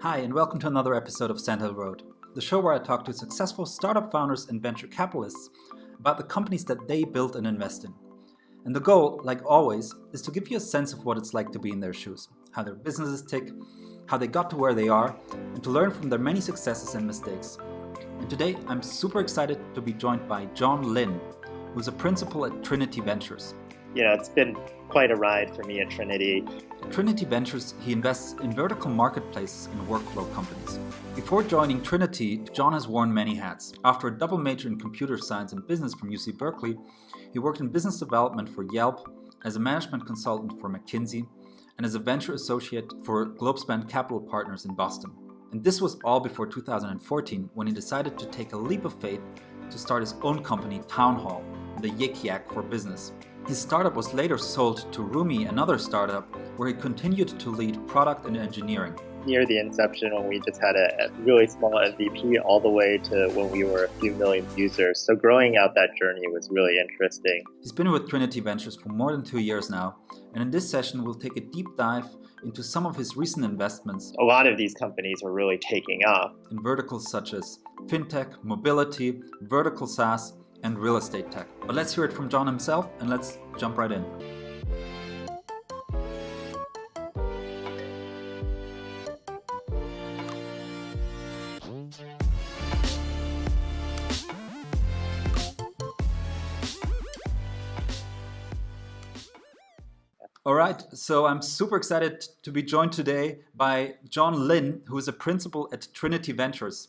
Hi, and welcome to another episode of Sand Hill Road, the show where I talk to successful startup founders and venture capitalists about the companies that they build and invest in. And the goal, like always, is to give you a sense of what it's like to be in their shoes, how their businesses tick, how they got to where they are, and to learn from their many successes and mistakes. And today, I'm super excited to be joined by John Lin, who's a principal at Trinity Ventures. It's been quite a ride for me at Trinity. At Trinity Ventures, he invests in vertical marketplaces and workflow companies. Before joining Trinity, John has worn many hats. After a double major in computer science and business from UC Berkeley, he worked in business development for Yelp, as a management consultant for McKinsey, and as a venture associate for Globespan Capital Partners in Boston. And this was all before 2014, when he decided to take a leap of faith to start his own company, Town Hall, the yik yak for business. His startup was later sold to Rumi, another startup, where he continued to lead product and engineering. Near the inception, when we just had a really small MVP, all the way to when we were a few million users. So growing out that journey was really interesting. He's been with Trinity Ventures for more than 2 years now, and in this session we'll take a deep dive into some of his recent investments. A lot of these companies are really taking off in verticals such as fintech, mobility, vertical SaaS, and real estate tech. But let's hear it from John himself, and let's jump right in. All right, so I'm super excited to be joined today by John Lin, who is a principal at Trinity Ventures.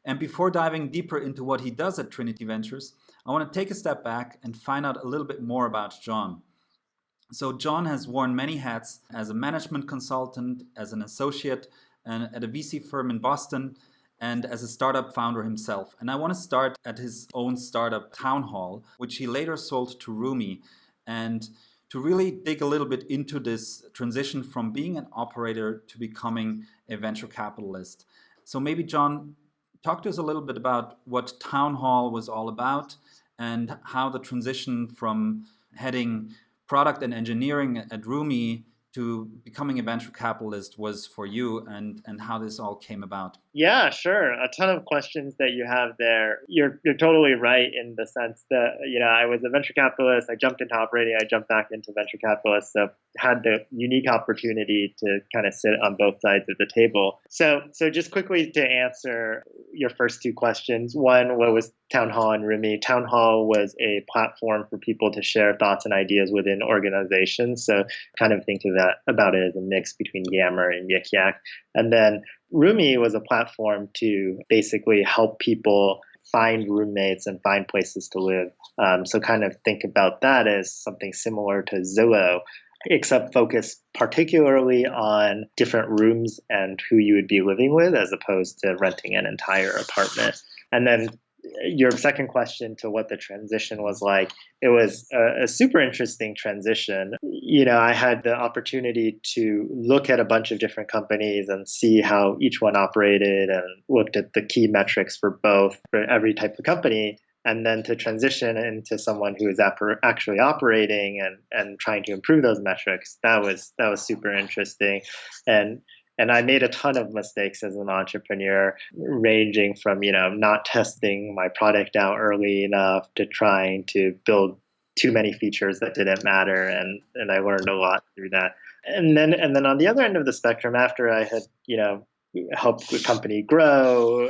And before diving deeper into what he does at Trinity Ventures, I want to take a step back and find out a little bit more about John. So John has worn many hats as a management consultant, as an associate at a VC firm in Boston, and as a startup founder himself. And I want to start at his own startup, Town Hall, which he later sold to Rumi, and to really dig a little bit into this transition from being an operator to becoming a venture capitalist. So maybe, John, talk to us a little bit about what Town Hall was all about and how the transition from heading product and engineering at Rumi to becoming a venture capitalist was for you, and how this all came about. Yeah, sure. A ton of questions that you have there. You're totally right in the sense that, I was a venture capitalist. I jumped into operating. I jumped back into venture capitalist. So had the unique opportunity to kind of sit on both sides of the table. So just quickly to answer your first two questions. One, what was Town Hall and Rumi? Town Hall was a platform for people to share thoughts and ideas within organizations. So kind of think of that about it as a mix between Yammer and Yik Yak. And then Rumi was a platform to basically help people find roommates and find places to live. So kind of think about that as something similar to Zillow, except focus particularly on different rooms and who you would be living with as opposed to renting an entire apartment. And then your second question to what the transition was like, it was a super interesting transition. I had the opportunity to look at a bunch of different companies and see how each one operated and looked at the key metrics for every type of company. And then to transition into someone who is actually operating and trying to improve those metrics, that was super interesting. And I made a ton of mistakes as an entrepreneur, ranging from, not testing my product out early enough to trying to build too many features that didn't matter. And I learned a lot through that. And then on the other end of the spectrum, after I had, helped the company grow,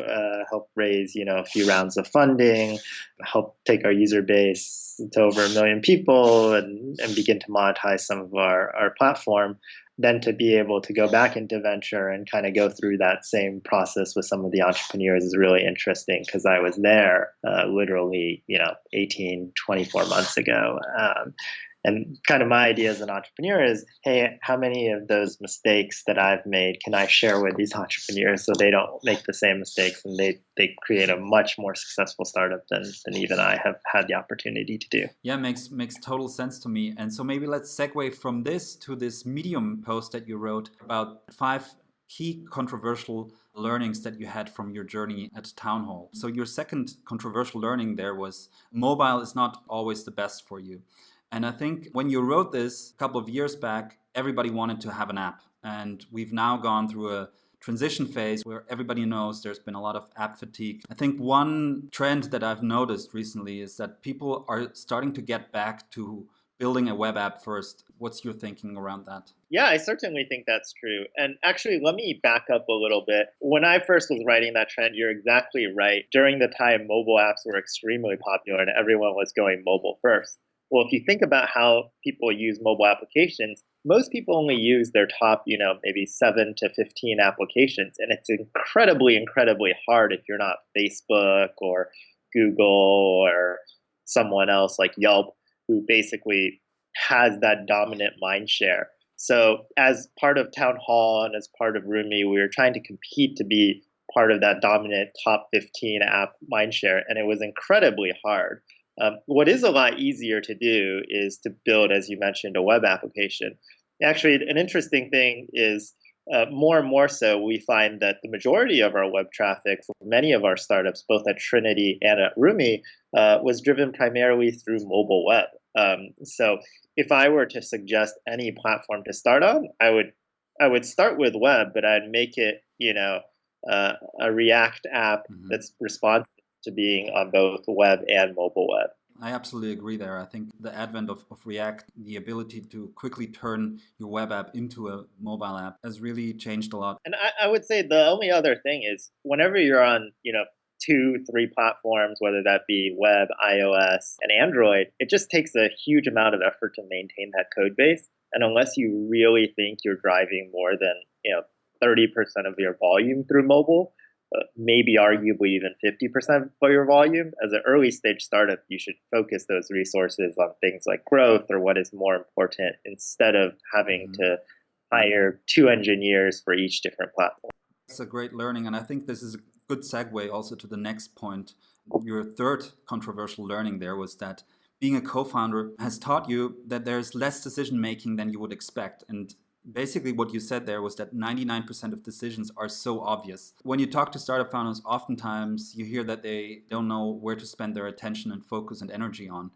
help raise, a few rounds of funding, help take our user base to over 1 million people and begin to monetize some of our platform, then to be able to go back into venture and kind of go through that same process with some of the entrepreneurs is really interesting because I was there literally, 18, 24 months ago. And kind of my idea as an entrepreneur is, hey, how many of those mistakes that I've made can I share with these entrepreneurs so they don't make the same mistakes and they create a much more successful startup than even I have had the opportunity to do. Yeah, makes total sense to me. And so maybe let's segue from this to this Medium post that you wrote about 5 key controversial learnings that you had from your journey at Town Hall. So your second controversial learning there was mobile is not always the best for you. And I think when you wrote this a couple of years back, everybody wanted to have an app. And we've now gone through a transition phase where everybody knows there's been a lot of app fatigue. I think one trend that I've noticed recently is that people are starting to get back to building a web app first. What's your thinking around that? Yeah, I certainly think that's true. And actually, let me back up a little bit. When I first was writing that trend, you're exactly right. During the time, mobile apps were extremely popular and everyone was going mobile first. Well, if you think about how people use mobile applications, most people only use their top, maybe 7 to 15 applications. And it's incredibly, incredibly hard if you're not Facebook or Google or someone else like Yelp, who basically has that dominant mind share. So as part of Town Hall and as part of Rumi, we were trying to compete to be part of that dominant top 15 app mindshare, and it was incredibly hard. What is a lot easier to do is to build, as you mentioned, a web application. Actually, an interesting thing is more and more so, we find that the majority of our web traffic for many of our startups, both at Trinity and at Rumi, was driven primarily through mobile web. So if I were to suggest any platform to start on, I would start with web, but I'd make it, a React app that's responsive to being on both web and mobile web. I absolutely agree there. I think the advent of React, the ability to quickly turn your web app into a mobile app has really changed a lot. And I would say the only other thing is whenever you're on, 2, 3 platforms, whether that be web, iOS, and Android, it just takes a huge amount of effort to maintain that code base. And unless you really think you're driving more than, 30% of your volume through mobile, maybe arguably even 50% for your volume, as an early stage startup, you should focus those resources on things like growth or what is more important instead of having to hire 2 engineers for each different platform. That's a great learning. And I think this is a good segue also to the next point. Your third controversial learning there was that being a co-founder has taught you that there's less decision making than you would expect. And basically what you said there was that 99% of decisions are so obvious. When you talk to startup founders, oftentimes you hear that they don't know where to spend their attention and focus and energy on.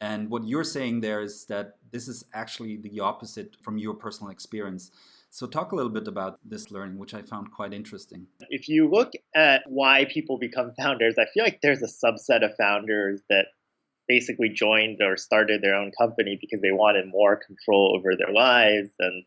And what you're saying there is that this is actually the opposite from your personal experience. So talk a little bit about this learning, which I found quite interesting. If you look at why people become founders, I feel like there's a subset of founders that basically joined or started their own company because they wanted more control over their lives and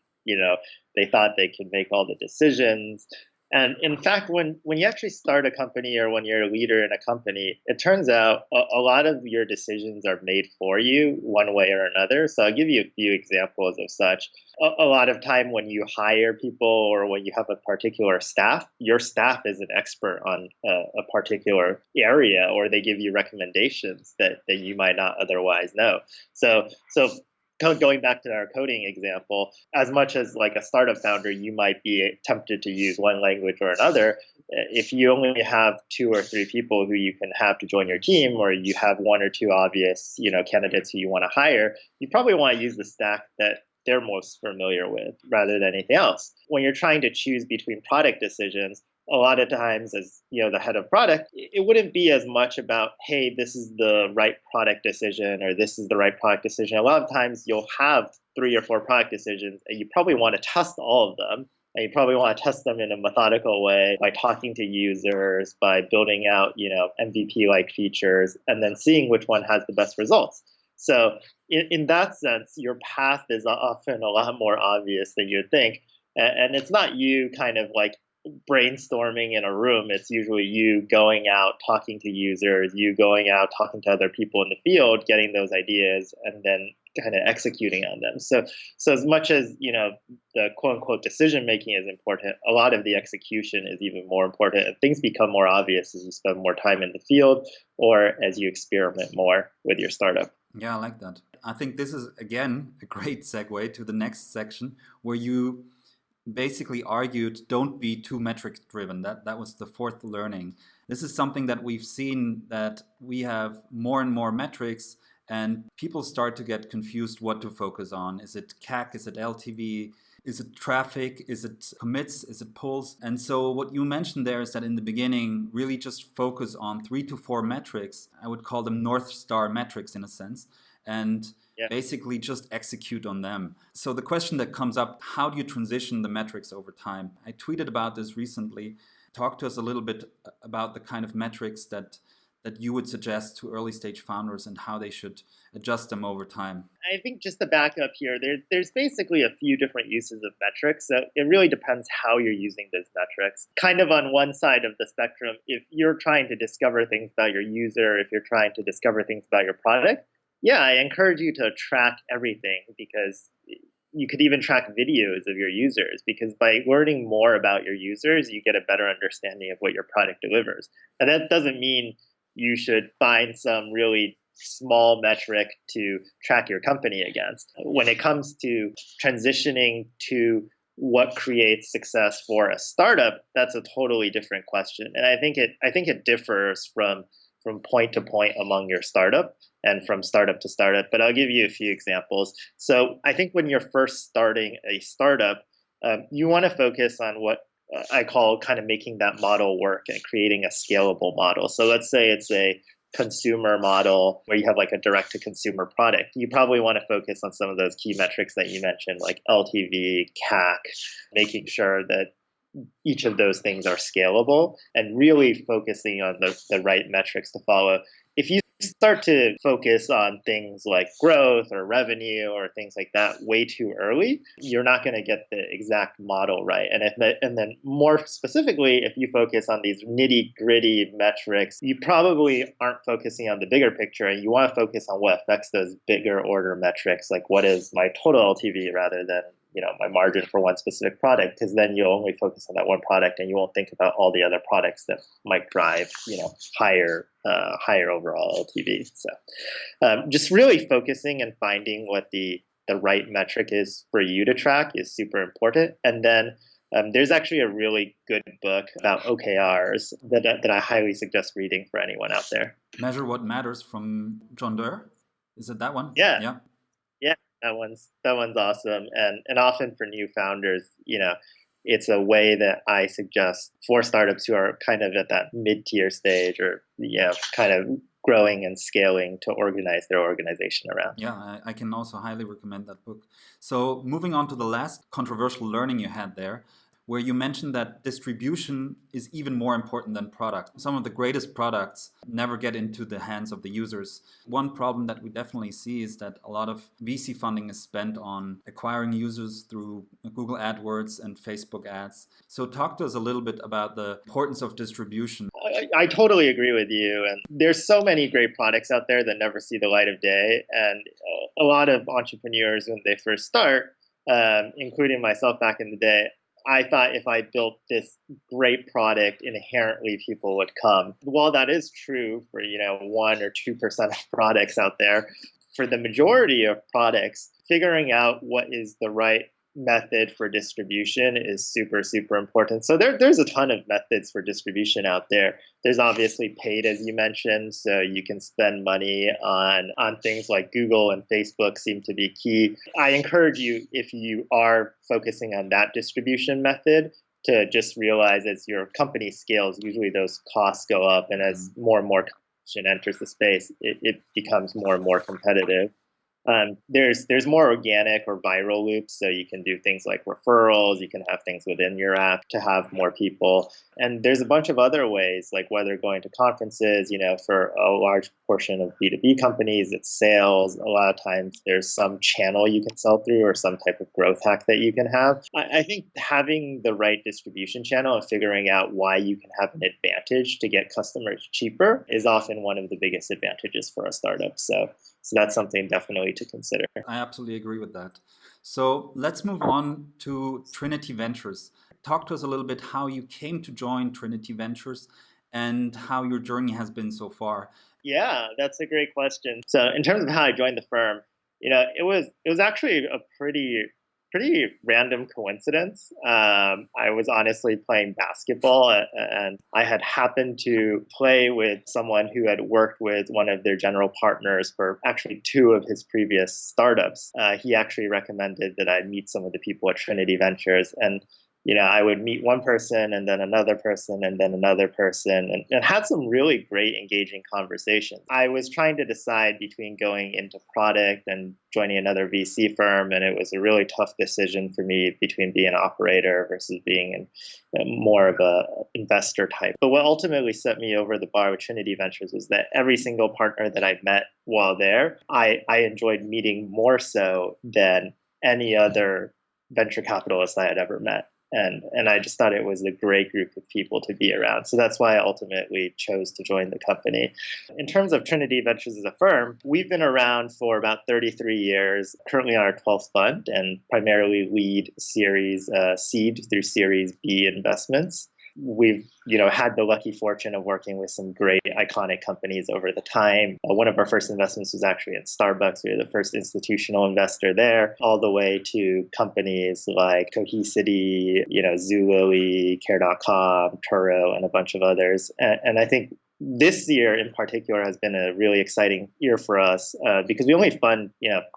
they thought they could make all the decisions. And in fact, when you actually start a company or when you're a leader in a company, it turns out a lot of your decisions are made for you one way or another. So I'll give you a few examples of such. A lot of time when you hire people or when you have a particular staff, your staff is an expert on a particular area, or they give you recommendations that you might not otherwise know. So going back to our coding example, as much as like a startup founder, you might be tempted to use one language or another. If you only have 2 or 3 people who you can have to join your team, or you have 1 or 2 obvious, candidates who you want to hire, you probably want to use the stack that they're most familiar with rather than anything else. When you're trying to choose between product decisions, a lot of times as the head of product, it wouldn't be as much about, hey, this is the right product decision or this is the right product decision. A lot of times you'll have 3 or 4 product decisions and you probably want to test all of them. And you probably want to test them in a methodical way by talking to users, by building out, MVP-like features, and then seeing which one has the best results. So in that sense, your path is often a lot more obvious than you'd think. And it's not you kind of like brainstorming in a room. It's usually you going out, talking to users, you going out, talking to other people in the field, getting those ideas, and then kind of executing on them. So as much as, the quote unquote decision making is important, a lot of the execution is even more important. And things become more obvious as you spend more time in the field or as you experiment more with your startup. Yeah, I like that. I think this is, again, a great segue to the next section where you basically argued don't be too metric driven. That was the fourth learning. This is something that we've seen, that we have more and more metrics and people start to get confused what to focus on. Is it CAC? Is it LTV? Is it traffic? Is it commits? Is it pulls? And so what you mentioned there is that in the beginning, really just focus on 3 to 4 metrics. I would call them North Star metrics in a sense. And basically just execute on them. So the question that comes up, how do you transition the metrics over time? I tweeted about this recently. Talk to us a little bit about the kind of metrics that you would suggest to early stage founders and how they should adjust them over time. I think just to back up here, there's basically a few different uses of metrics. So it really depends how you're using those metrics. Kind of on one side of the spectrum, if you're trying to discover things about your user, if you're trying to discover things about your product, yeah, I encourage you to track everything, because you could even track videos of your users, because by learning more about your users, you get a better understanding of what your product delivers. And that doesn't mean you should find some really small metric to track your company against. When it comes to transitioning to what creates success for a startup, that's a totally different question. And I think it differs from point to point among your startup and from startup to startup. But I'll give you a few examples. So I think when you're first starting a startup, you want to focus on what I call kind of making that model work and creating a scalable model. So let's say it's a consumer model where you have like a direct to consumer product. You probably want to focus on some of those key metrics that you mentioned, like LTV, CAC, making sure that each of those things are scalable and really focusing on the right metrics to follow. If you start to focus on things like growth or revenue or things like that way too early, you're not going to get the exact model right. And then more specifically, if you focus on these nitty gritty metrics, you probably aren't focusing on the bigger picture, and you want to focus on what affects those bigger order metrics, like what is my total LTV rather than my margin for one specific product, because then you'll only focus on that one product and you won't think about all the other products that might drive higher overall LTV. So just really focusing and finding what the right metric is for you to track is super important. And then there's actually a really good book about OKRs that I highly suggest reading for anyone out there. Measure What Matters from John Lin. Is it that one? Yeah. That one's awesome. And often for new founders, it's a way that I suggest for startups who are kind of at that mid-tier stage or kind of growing and scaling to organize their organization around. Yeah, I can also highly recommend that book. So moving on to the last controversial learning you had there, where you mentioned that distribution is even more important than product. Some of the greatest products never get into the hands of the users. One problem that we definitely see is that a lot of VC funding is spent on acquiring users through Google AdWords and Facebook ads. So talk to us a little bit about the importance of distribution. I totally agree with you. And there's so many great products out there that never see the light of day. And a lot of entrepreneurs, when they first start, including myself back in the day, I thought if I built this great product, inherently people would come. While that is true for 1 or 2% of products out there, for the majority of products, figuring out what is the right method for distribution is super, super important. So there's a ton of methods for distribution out there. There's obviously paid, as you mentioned, so you can spend money on things like Google and Facebook seem to be key. I encourage you, if you are focusing on that distribution method, to just realize as your company scales, usually those costs go up, and as more and more competition enters the space, it becomes more and more competitive. There's more organic or viral loops, so you can do things like referrals, you can have things within your app to have more people. And there's a bunch of other ways, like whether going to conferences, for a large portion of B2B companies, it's sales. A lot of times there's some channel you can sell through or some type of growth hack that you can have. I think having the right distribution channel and figuring out why you can have an advantage to get customers cheaper is often one of the biggest advantages for a startup. So that's something definitely to consider. I absolutely agree with that. So let's move on to Trinity Ventures. Talk to us a little bit how you came to join Trinity Ventures and how your journey has been so far. Yeah, that's a great question. So in terms of how I joined the firm, it was actually a pretty random coincidence. I was honestly playing basketball and I had happened to play with someone who had worked with one of their general partners for actually 2 of his previous startups. He actually recommended that I meet some of the people at Trinity Ventures. And I would meet one person and then another person and then another person and had some really great engaging conversations. I was trying to decide between going into product and joining another VC firm, and it was a really tough decision for me between being an operator versus being more of a investor type. But what ultimately set me over the bar with Trinity Ventures was that every single partner that I met while there, I enjoyed meeting more so than any other venture capitalist I had ever met. And I just thought it was a great group of people to be around. So that's why I ultimately chose to join the company. In terms of Trinity Ventures as a firm, we've been around for about 33 years, currently on our 12th fund, and primarily lead series seed through series B investments. We've had the lucky fortune of working with some great iconic companies over the time. One of our first investments was actually in Starbucks. We were the first institutional investor there, all the way to companies like Cohesity, Zulily, Care.com, Turo, and a bunch of others. And I think this year in particular has been a really exciting year for us because we only fund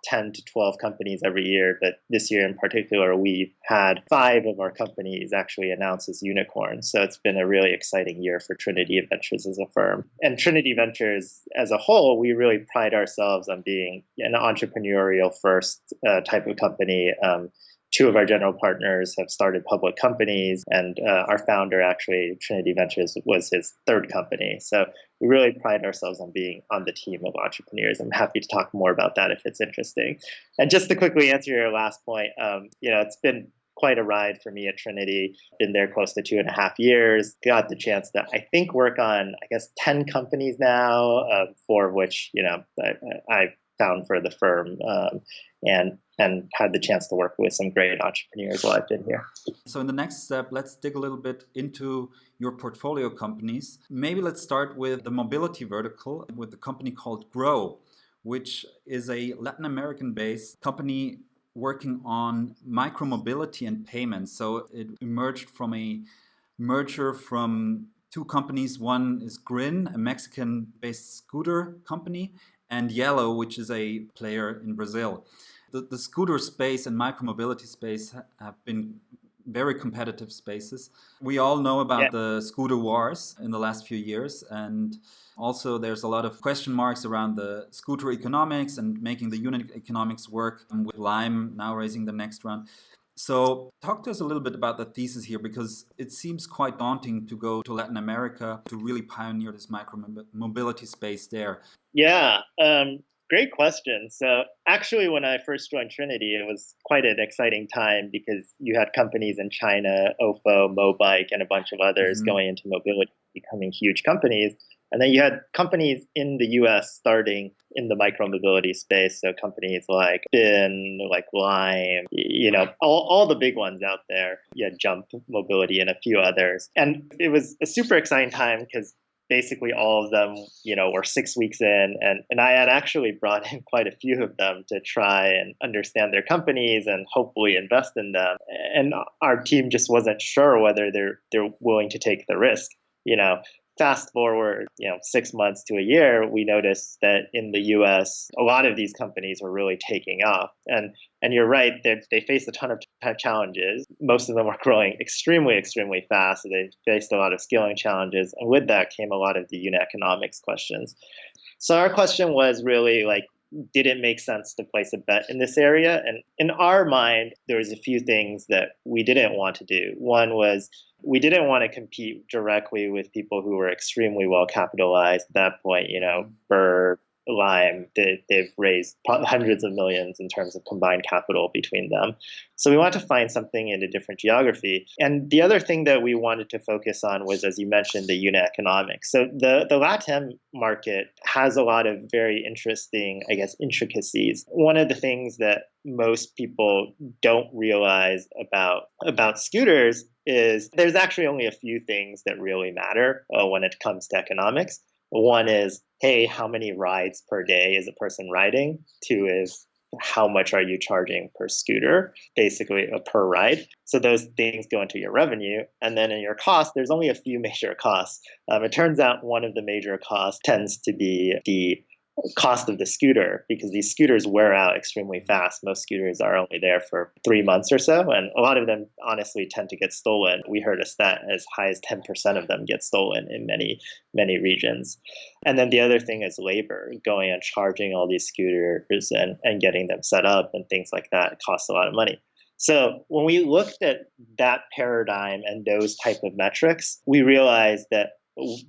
10 to 12 companies every year, but this year in particular we've had 5 of our companies actually announced as unicorns. So it's been a really exciting year for Trinity Ventures as a firm. And Trinity Ventures as a whole, we really pride ourselves on being an entrepreneurial first type of company. 2 of our general partners have started public companies, and our founder, actually, Trinity Ventures, was his 3rd company. So we really pride ourselves on being on the team of entrepreneurs. I'm happy to talk more about that if it's interesting. And just to quickly answer your last point, it's been quite a ride for me at Trinity. Been there close to 2.5 years. Got the chance to, I think, work on, 10 companies now, 4 of which, I found for the firm. And had the chance to work with some great entrepreneurs while I've been here. So in the next step, let's dig a little bit into your portfolio companies. Maybe let's start with the mobility vertical with the company called Grow, which is a Latin American-based company working on micromobility and payments. So it emerged from a merger from 2 companies. One is Grin, a Mexican-based scooter company, and Yellow, which is a player in Brazil. The scooter space and micromobility space have been very competitive spaces. We all know about the scooter wars in the last few years. And also there's a lot of question marks around the scooter economics and making the unit economics work, with Lime now raising the next round. So talk to us a little bit about the thesis here, because it seems quite daunting to go to Latin America to really pioneer this micromobility space there. Yeah. Great question. So actually, when I first joined Trinity, it was quite an exciting time because you had companies in China, Ofo, Mobike, and a bunch of others going into mobility, becoming huge companies. And then you had companies in the US starting in the micromobility space. So companies like Bin, like Lime, all the big ones out there. You had Jump Mobility and a few others. And it was a super exciting time because basically all of them, were 6 weeks in. And I had actually brought in quite a few of them to try and understand their companies and hopefully invest in them. And our team just wasn't sure whether they're willing to take the risk. Fast forward, 6 months to a year, we noticed that in the US, a lot of these companies were really taking off. And you're right, they faced a ton of challenges. Most of them were growing extremely, extremely fast. So they faced a lot of scaling challenges. And with that came a lot of the unit economics questions. So our question was really did it make sense to place a bet in this area? And in our mind, there was a few things that we didn't want to do. One was we didn't want to compete directly with people who were extremely well capitalized at that point. Bird, Lime, they've raised hundreds of millions in terms of combined capital between them. So we wanted to find something in a different geography. And the other thing that we wanted to focus on was, as you mentioned, the unit economics. So the LATAM market has a lot of very interesting, intricacies. One of the things that most people don't realize about scooters is there's actually only a few things that really matter when it comes to economics. One is, hey, how many rides per day is a person riding? 2 is, how much are you charging per scooter, basically per ride? So those things go into your revenue. And then in your cost, there's only a few major costs. It turns out one of the major costs tends to be the cost of the scooter, because these scooters wear out extremely fast. Most scooters are only there for 3 months or so, and a lot of them honestly tend to get stolen. We heard a stat as high as 10% of them get stolen in many regions. And then the other thing is labor. Going and charging all these scooters and getting them set up and things like that costs a lot of money. So when we looked at that paradigm and those type of metrics, we realized that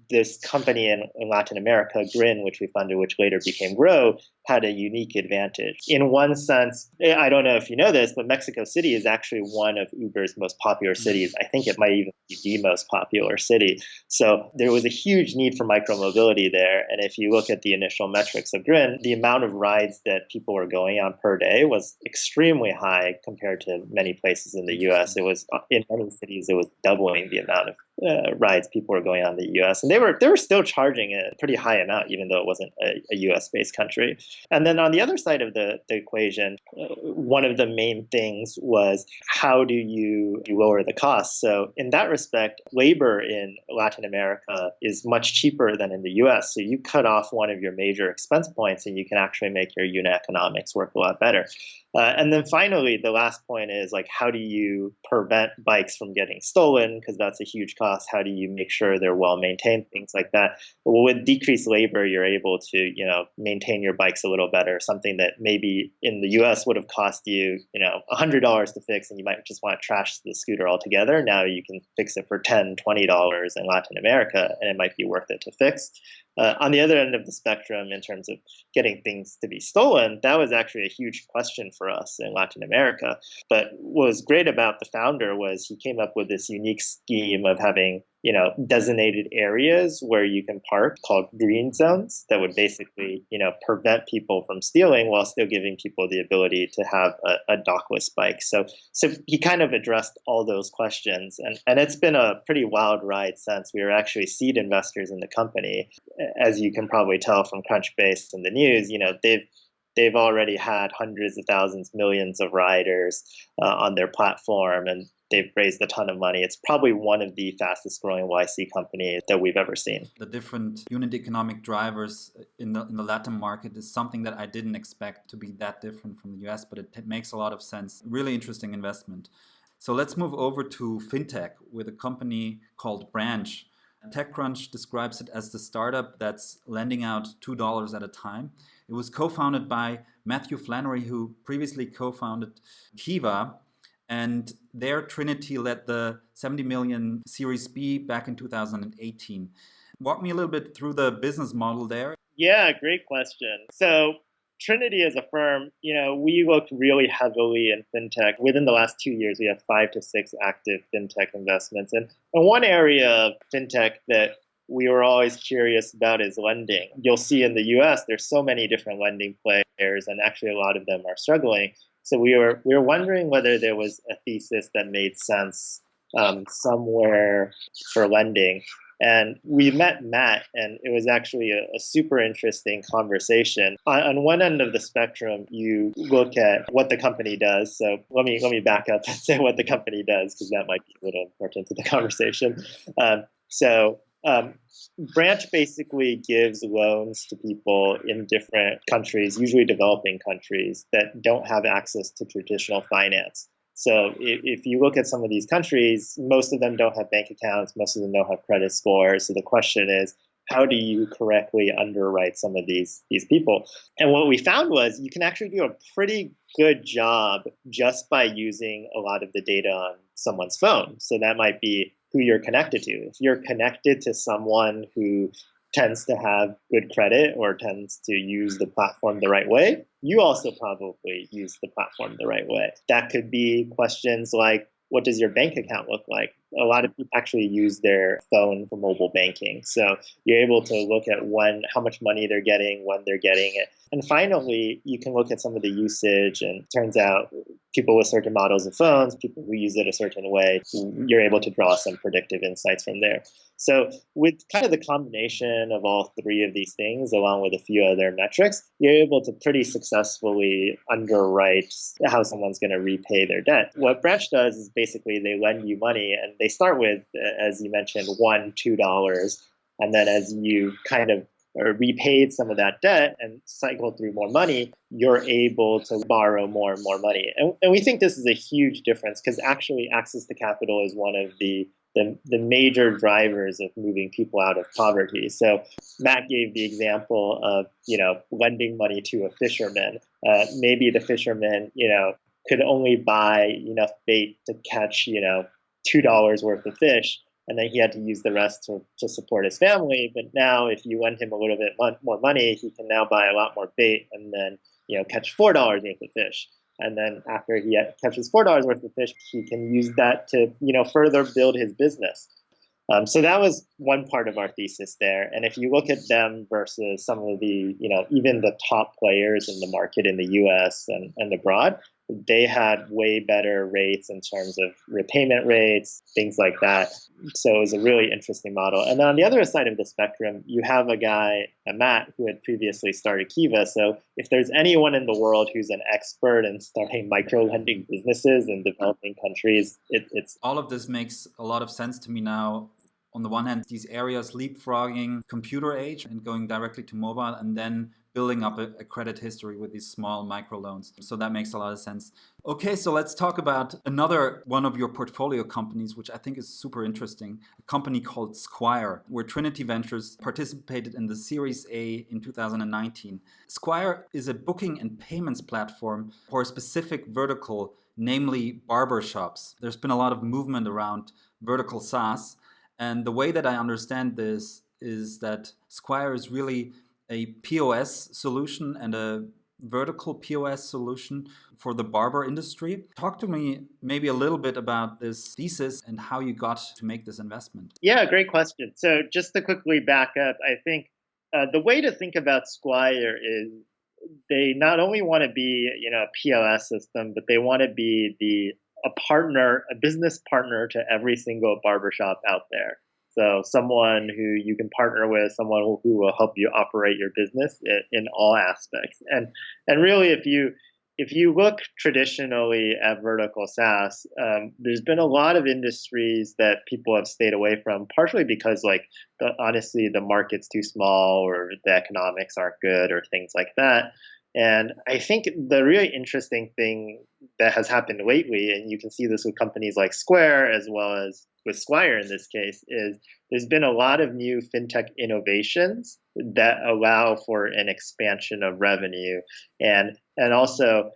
this company in Latin America, Grin, which we funded, which later became Grow, had a unique advantage. In one sense, I don't know if you know this, but Mexico City is actually one of Uber's most popular cities. I think it might even be the most popular city. So there was a huge need for micromobility there. And if you look at the initial metrics of Grin, the amount of rides that people were going on per day was extremely high compared to many places in the US. It was, in many cities, it was doubling the amount of rides people were going on in the US. And they were still charging a pretty high amount, even though it wasn't a US-based country. And then on the other side of the equation, one of the main things was, how do you lower the costs? So in that respect, labor in Latin America is much cheaper than in the US. So you cut off one of your major expense points and you can actually make your unit economics work a lot better. And then finally, the last point is, like, how do you prevent bikes from getting stolen? Because that's a huge cost. How do you make sure they're well maintained? Things like that. Well, with decreased labor, you're able to, maintain your bikes a little better. Something that maybe in the US would have cost you, $100 to fix, and you might just want to trash the scooter altogether. Now you can fix it for $10, $20 in Latin America, and it might be worth it to fix. On the other end of the spectrum, in terms of getting things to be stolen, that was actually a huge question for us in Latin America. But what was great about the founder was he came up with this unique scheme of having, designated areas where you can park, called green zones, that would basically, prevent people from stealing while still giving people the ability to have a dockless bike. So he kind of addressed all those questions. And it's been a pretty wild ride since. We were actually seed investors in the company. As you can probably tell from Crunchbase and the news, they've already had hundreds of thousands, millions of riders on their platform, and they've raised a ton of money. It's probably one of the fastest growing YC companies that we've ever seen. The different unit economic drivers in the Latin market is something that I didn't expect to be that different from the US, but it makes a lot of sense. Really interesting investment. So let's move over to fintech with a company called Branch. TechCrunch describes it as the startup that's lending out $2 at a time. It was co-founded by Matthew Flannery, who previously co-founded Kiva, and there Trinity led the 70 million Series B back in 2018. Walk me a little bit through the business model there. Yeah, great question. So Trinity as a firm, we looked really heavily in fintech. Within the last 2 years, we have 5 to 6 active fintech investments. And one area of fintech that we were always curious about is lending. You'll see in the US, there's so many different lending players, and actually a lot of them are struggling. So we were wondering whether there was a thesis that made sense somewhere for lending. And we met Matt, and it was actually a super interesting conversation. On one end of the spectrum, you look at what the company does. So let me back up and say what the company does, because that might be a little important to the conversation. Branch basically gives loans to people in different countries, usually developing countries, that don't have access to traditional finance. So if you look at some of these countries, most of them don't have bank accounts, most of them don't have credit scores. So the question is, how do you correctly underwrite some of these people? And what we found was you can actually do a pretty good job just by using a lot of the data on someone's phone. So that might be who you're connected to. If you're connected to someone who tends to have good credit or tends to use the platform the right way, you also probably use the platform the right way. That could be questions like, what does your bank account look like? A lot of people actually use their phone for mobile banking. So you're able to look at how much money they're getting, when they're getting it. And finally, you can look at some of the usage, and it turns out people with certain models of phones, people who use it a certain way, you're able to draw some predictive insights from there. So with kind of the combination of all three of these things, along with a few other metrics, you're able to pretty successfully underwrite how someone's going to repay their debt. What Branch does is basically they lend you money, and they start with, as you mentioned, $1, $2. And then as you kind of or repaid some of that debt and cycled through more money, you're able to borrow more and more money. And we think this is a huge difference because actually access to capital is one of the major drivers of moving people out of poverty. So Matt gave the example of, lending money to a fisherman. Maybe the fisherman, could only buy enough bait to catch, $2 worth of fish, and then he had to use the rest to support his family. But now if you lend him a little bit more money, he can now buy a lot more bait and then, catch $4 worth of fish. And then after he catches $4 worth of fish, he can use that to, further build his business. So that was one part of our thesis there. And if you look at them versus some of the, even the top players in the market in the US and abroad, they had way better rates in terms of repayment rates, things like that. So it was a really interesting model. And then on the other side of the spectrum, you have a guy, Matt, who had previously started Kiva. So if there's anyone in the world who's an expert in starting micro-lending businesses in developing countries, it's... All of this makes a lot of sense to me now. On the one hand, these areas leapfrogging computer age and going directly to mobile, and then building up a credit history with these small microloans. So that makes a lot of sense. Okay, so let's talk about another one of your portfolio companies, which I think is super interesting, a company called Squire, where Trinity Ventures participated in the Series A in 2019. Squire is a booking and payments platform for a specific vertical, namely barbershops. There's been a lot of movement around vertical SaaS. And the way that I understand this is that Squire is really a POS solution and a vertical POS solution for the barber industry. Talk to me maybe a little bit about this thesis and how you got to make this investment. Yeah, great question. So just to quickly back up, I think the way to think about Squire is they not only want to be, a POS system, but they want to be a business partner to every single barbershop out there. So someone who you can partner with, someone who will help you operate your business in all aspects. And really, if you look traditionally at vertical SaaS, there's been a lot of industries that people have stayed away from, partially because honestly, the market's too small or the economics aren't good or things like that. And I think the really interesting thing that has happened lately, and you can see this with companies like Square as well as with Squire in this case, is there's been a lot of new fintech innovations that allow for an expansion of revenue. And also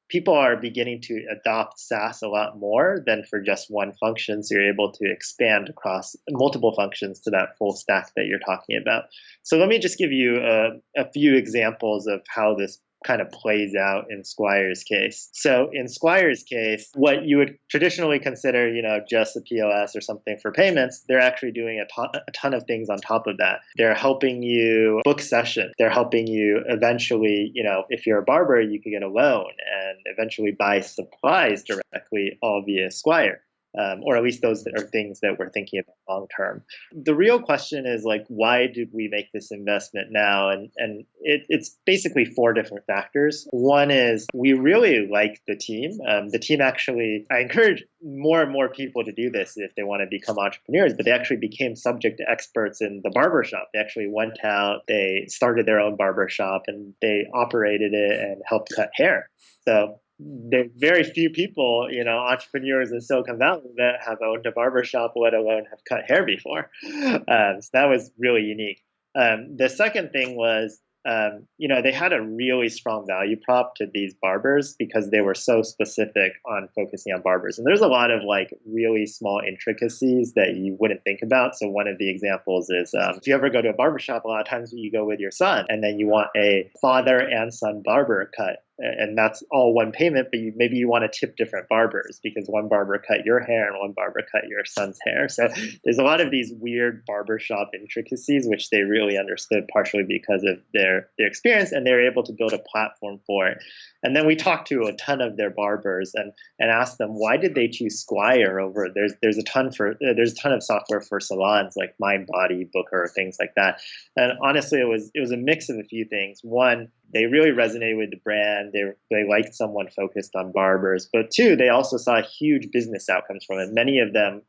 people are beginning to adopt SaaS a lot more than for just one function. So you're able to expand across multiple functions to that full stack that you're talking about. So let me just give you a few examples of how this kind of plays out in Squire's case. So in Squire's case, what you would traditionally consider, just a POS or something for payments, they're actually doing a ton of things on top of that. They're helping you book sessions. They're helping you eventually, if you're a barber, you can get a loan and eventually buy supplies directly all via Squire. Or at least those are things that we're thinking about long term. The real question is why did we make this investment now? And it's basically four different factors. One is we really like the team. The team actually, I encourage more and more people to do this if they want to become entrepreneurs, but they actually became subject experts in the barbershop. They actually went out, they started their own barbershop and they operated it and helped cut hair. So there are very few people, entrepreneurs in Silicon Valley that have owned a barbershop, let alone have cut hair before. So that was really unique. The second thing was, they had a really strong value prop to these barbers because they were so specific on focusing on barbers. And there's a lot of really small intricacies that you wouldn't think about. So one of the examples is if you ever go to a barbershop, a lot of times you go with your son and then you want a father and son barber cut. And that's all one payment, but maybe you want to tip different barbers because one barber cut your hair and one barber cut your son's hair. So there's a lot of these weird barbershop intricacies, which they really understood partially because of their experience, and they were able to build a platform for it. And then we talked to a ton of their barbers and asked them, why did they choose Squire over? There's a ton of software for salons like MindBody, Booker, things like that. And honestly, it was a mix of a few things. One, they really resonated with the brand. They liked someone focused on barbers. But two, they also saw huge business outcomes from it. Many of them,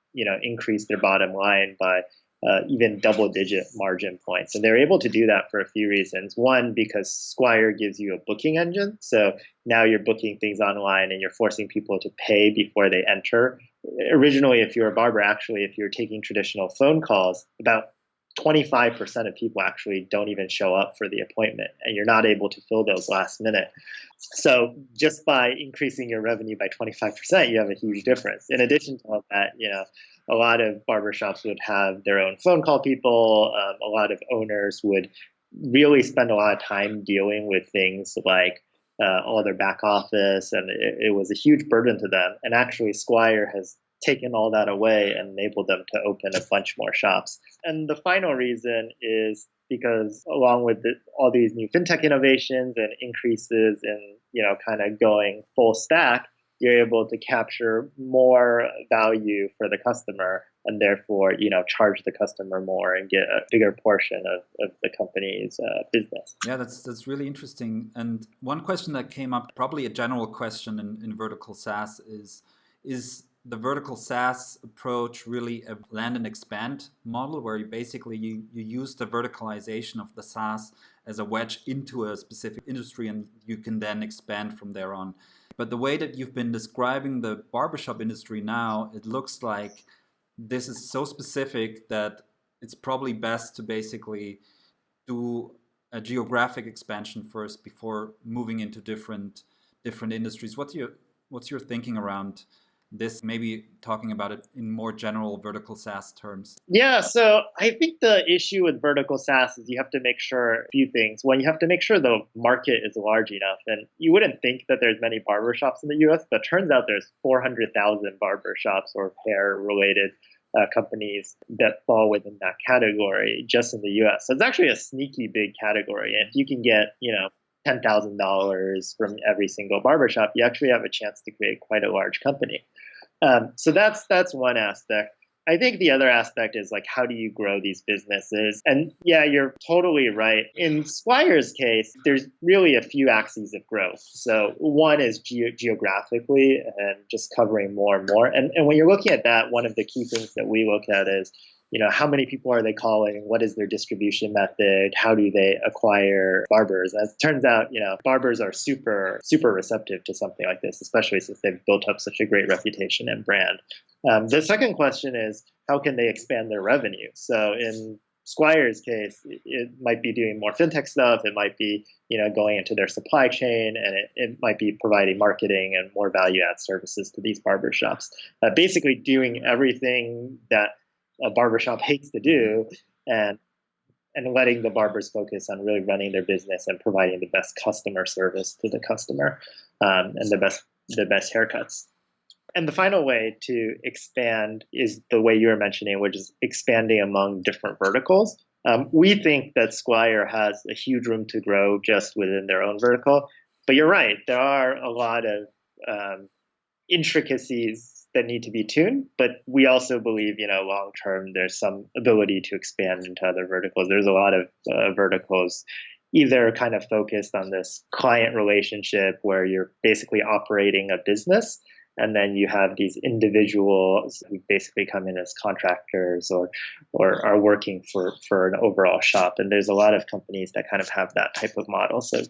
increased their bottom line by even double-digit margin points. And they're able to do that for a few reasons. One, because Squire gives you a booking engine. So now you're booking things online and you're forcing people to pay before they enter. Originally, if you're a barber, actually, if you're taking traditional phone calls, about 25% of people actually don't even show up for the appointment, and you're not able to fill those last minute. So just by increasing your revenue by 25%, you have a huge difference. In addition to all that, a lot of barbershops would have their own phone call people. A lot of owners would really spend a lot of time dealing with things like all their back office, and it was a huge burden to them. And actually, Squire has taken all that away and enabled them to open a bunch more shops. And the final reason is because along with all these new fintech innovations and increases in, kind of going full stack, you're able to capture more value for the customer and therefore, charge the customer more and get a bigger portion of the company's business. Yeah, that's really interesting. And one question that came up, probably a general question in vertical SaaS is the vertical SaaS approach really a land and expand model where you basically you use the verticalization of the SaaS as a wedge into a specific industry and you can then expand from there on. But the way that you've been describing the barbershop industry now, it looks like this is so specific that it's probably best to basically do a geographic expansion first before moving into different industries. What's your thinking around this, maybe talking about it in more general vertical SaaS terms? Yeah, so I think the issue with vertical SaaS is you have to make sure a few things. One, you have to make sure the market is large enough. And you wouldn't think that there's many barbershops in the US, but turns out there's 400,000 barbershops or hair-related companies that fall within that category just in the US. So it's actually a sneaky big category. And if you can get, $10,000 from every single barbershop, you actually have a chance to create quite a large company. So that's one aspect. I think the other aspect is like, how do you grow these businesses? And yeah, you're totally right. In Squire's case, there's really a few axes of growth. So one is geographically and just covering more and more. And when you're looking at that, one of the key things that we look at is, how many people are they calling? What is their distribution method? How do they acquire barbers? As it turns out, barbers are super, super receptive to something like this, especially since they've built up such a great reputation and brand. The second question is, how can they expand their revenue? So in Squire's case, it might be doing more fintech stuff. It might be, going into their supply chain, and it might be providing marketing and more value-add services to these barbershops. Basically doing everything that a barbershop hates to do, and letting the barbers focus on really running their business and providing the best customer service to the customer, and the best haircuts. And the final way to expand is the way you were mentioning, which is expanding among different verticals. We think that Squire has a huge room to grow just within their own vertical. But you're right, there are a lot of intricacies that need to be tuned, but we also believe, long term, there's some ability to expand into other verticals. There's a lot of verticals either kind of focused on this client relationship where you're basically operating a business, and then you have these individuals who basically come in as contractors or are working for an overall shop. And there's a lot of companies that kind of have that type of model. So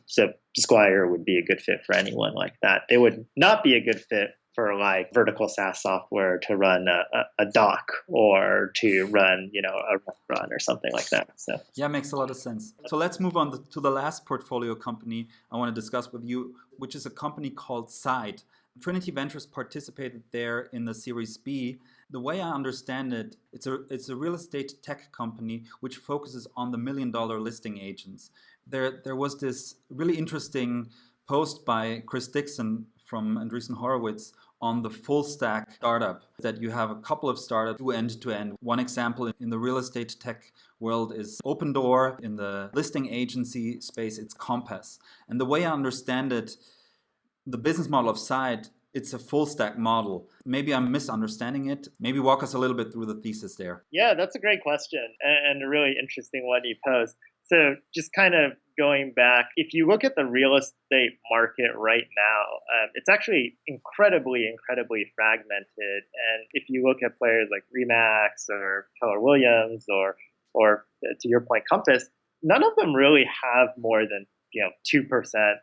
Squire would be a good fit for anyone like that. They would not be a good fit for like vertical SaaS software to run a dock or to run, a restaurant or something like that. So yeah, makes a lot of sense. So let's move on to the last portfolio company I want to discuss with you, which is a company called Side. Trinity Ventures participated there in the Series B. The way I understand it, it's a real estate tech company which focuses on the $1 million listing agents. There was this really interesting post by Chris Dixon from Andreessen Horowitz on the full stack startup, that you have a couple of startups do end to end. One example in the real estate tech world is Open Door. In the listing agency space, it's Compass. And the way I understand it, the business model of Side, it's a full stack model. Maybe I'm misunderstanding it. Maybe walk us a little bit through the thesis there. Yeah, that's a great question and a really interesting one you posed. So just kind of going back, if you look at the real estate market right now, it's actually incredibly fragmented. And if you look at players like Remax or Keller Williams or to your point, Compass, none of them really have more than 2%, 3%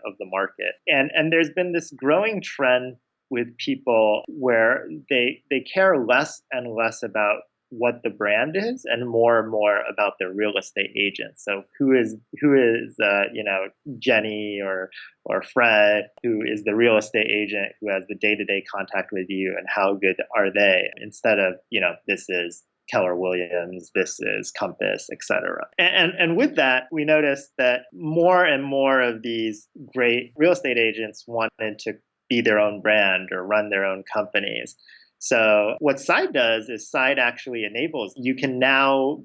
of the market. And there's been this growing trend with people where they care less and less about what the brand is and more about their real estate agent. So who is Jenny or Fred, who is the real estate agent who has the day-to-day contact with you, and how good are they, instead of this is Keller Williams, this is Compass, etc. And with that, we noticed that more and more of these great real estate agents wanted to be their own brand or run their own companies. So what Side does is Side actually enables, you can now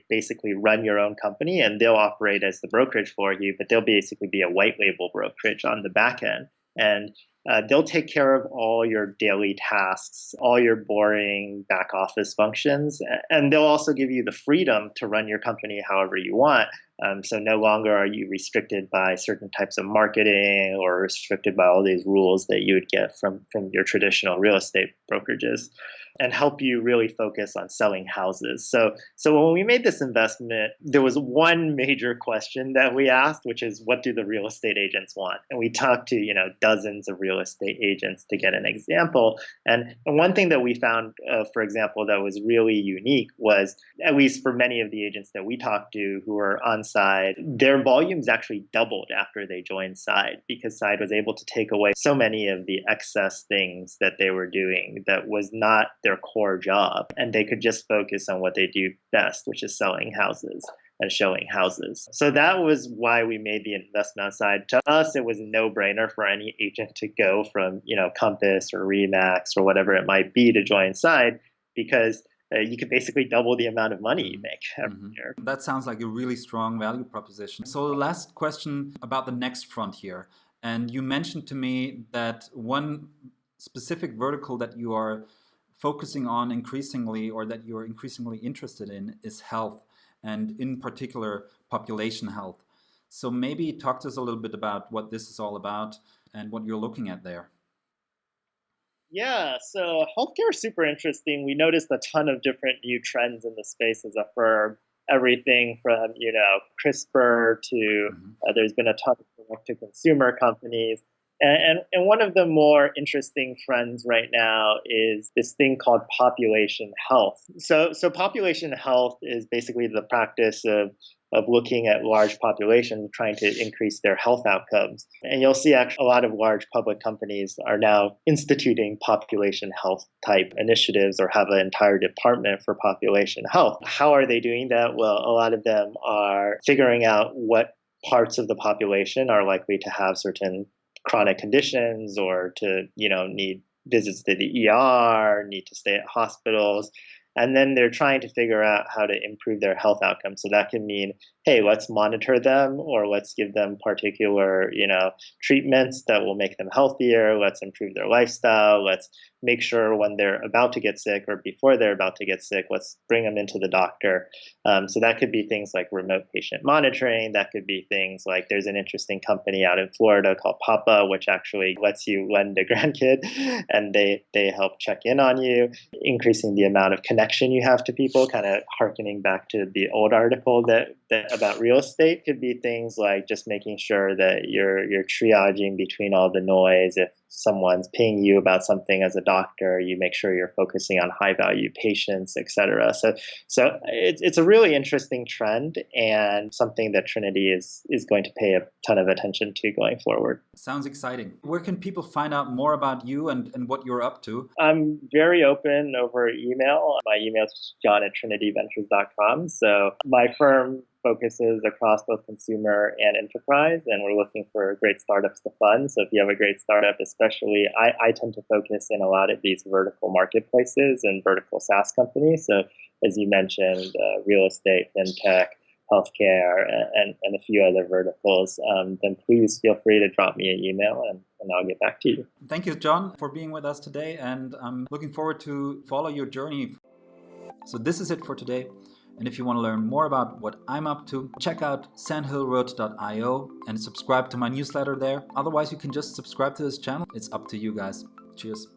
basically run your own company, and they'll operate as the brokerage for you, but they'll basically be a white label brokerage on the back end. And they'll take care of all your daily tasks, all your boring back office functions, and they'll also give you the freedom to run your company however you want. So no longer are you restricted by certain types of marketing or restricted by all these rules that you would get from your traditional real estate brokerages, and help you really focus on selling houses. So when we made this investment, there was one major question that we asked, which is, what do the real estate agents want? And we talked to dozens of real estate agents to get an example. And one thing that we found, for example, that was really unique was, at least for many of the agents that we talked to who were on Side, their volumes actually doubled after they joined Side, because Side was able to take away so many of the excess things that they were doing that was not their core job, and they could just focus on what they do best, which is selling houses and showing houses. So that was why we made the investment on Side. To us, it was a no-brainer for any agent to go from Compass or Remax or whatever it might be to join Side, because you could basically double the amount of money you make every year. That sounds like a really strong value proposition. So the last question about the next frontier. And you mentioned to me that one specific vertical that you are focusing on increasingly, or that you're increasingly interested in, is health, and in particular population health. So maybe talk to us a little bit about what this is all about and what you're looking at there. Yeah, so healthcare is super interesting. We noticed a ton of different new trends in the space as a firm. Everything from CRISPR to there's been a ton of direct-to-consumer companies. And one of the more interesting trends right now is this thing called population health. So population health is basically the practice of looking at large populations, trying to increase their health outcomes. And you'll see actually a lot of large public companies are now instituting population health type initiatives, or have an entire department for population health. How are they doing that? Well, a lot of them are figuring out what parts of the population are likely to have certain chronic conditions, or to need visits to the ER, need to stay at hospitals. And then they're trying to figure out how to improve their health outcomes. So that can mean, hey, let's monitor them, or let's give them particular, treatments that will make them healthier. Let's improve their lifestyle. Let's make sure when they're about to get sick, or before they're about to get sick, let's bring them into the doctor. So that could be things like remote patient monitoring. That could be things like, there's an interesting company out in Florida called Papa, which actually lets you lend a grandkid, and they help check in on you, increasing the amount of connection you have to people, kind of harkening back to the old article that about real estate. Could be things like just making sure that you're triaging between all the noise. If someone's paying you about something as a doctor, you make sure you're focusing on high value patients, etc. So it's a really interesting trend, and something that Trinity is going to pay a ton of attention to going forward. Sounds exciting. Where can people find out more about you and what you're up to? I'm very open over email. My email is john@trinityventures.com. So my firm focuses across both consumer and enterprise, and we're looking for great startups to fund. So if you have a great startup, especially, I tend to focus in a lot of these vertical marketplaces and vertical SaaS companies. So as you mentioned, real estate, fintech, healthcare, and a few other verticals, then please feel free to drop me an email, and I'll get back to you. Thank you, John, for being with us today, and I'm looking forward to follow your journey. So this is it for today. And if you want to learn more about what I'm up to, check out sandhillroad.io and subscribe to my newsletter there. Otherwise, you can just subscribe to this channel. It's up to you guys. Cheers.